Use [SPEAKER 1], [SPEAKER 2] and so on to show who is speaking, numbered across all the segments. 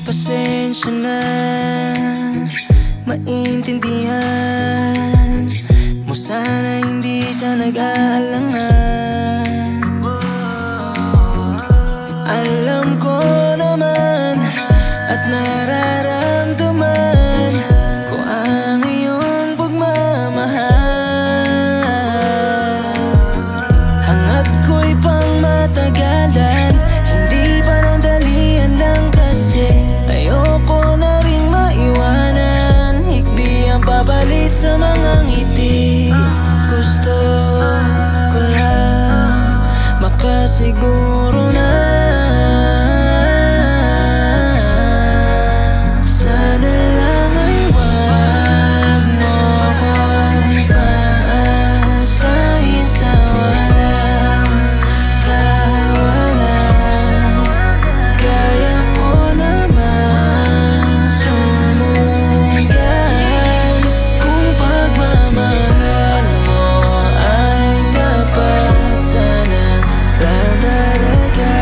[SPEAKER 1] Pasensya na, maintindihan mo sana hindi siya nag-aalangan. Alam ko naman at nararamdaman ko ang iyong pagmamahal. Hangat ko'y pang matagalan, hindi pa nandalian lang kasi ayoko na rin maiwanan. Hikbi ang papalit sa mga ngiti. Gusto ko lang makasiguro na sana lang ay wag mo kong paasahin sa walang kaya ko naman sumugal kung pagmamahal mo ay dapat sana lang talaga.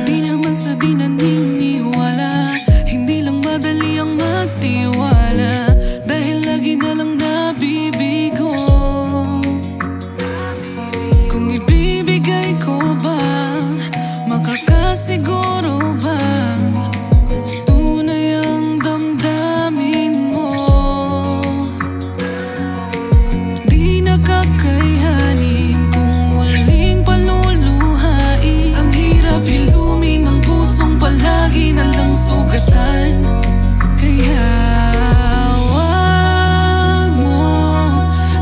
[SPEAKER 2] Di naman sa di naniniwala, hindi lang madali ang magtiwala, dahil lagi na lang nabibigo. Kung ibibigay ko ba, makakasiguro ba tunay ang damdamin mo? Di nakakayanin kung muling paluluhain. Ang hirap hilumin ng pusong palagi na lang sugatan. Kaya wag mo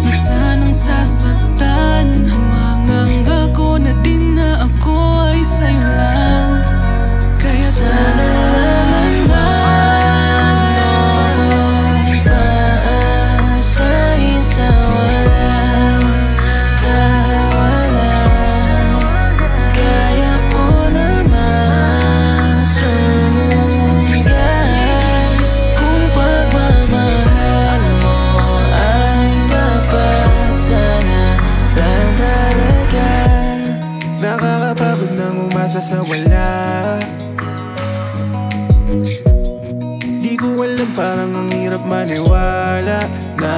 [SPEAKER 2] na sanang sasaktan. Mangangako na din na ako ay sa'yo lang. Kaya
[SPEAKER 1] Sana lang wag mo kong paasahin sa walang kaya ko naman sumugal kung pagmamahal mo ay dapat sana lang talaga.
[SPEAKER 3] Nakakapagod nang umasa sa wala. Di ko alam, parang ang hirap maniwala na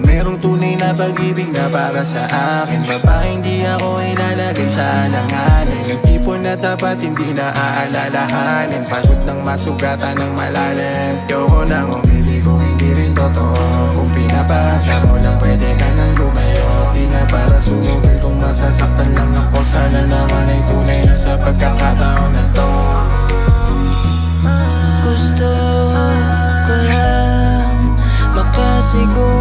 [SPEAKER 3] merong tunay na pag-ibig na para sa akin. Babaeng di ako ilalagay sa alanganin. Yung tipo na tapat hindi na aalalahanin. Pagod ng masugatan ng malalim. Yoko nang umibig kung hindi rin totoo. Kung pinapasa mo lang pwede ka nang lumayo. Di na para sumugil kung masasaktan lang ako. Sana naman ay tunay na sa pagkakataon na to.
[SPEAKER 1] Gusto ko lang makasiguro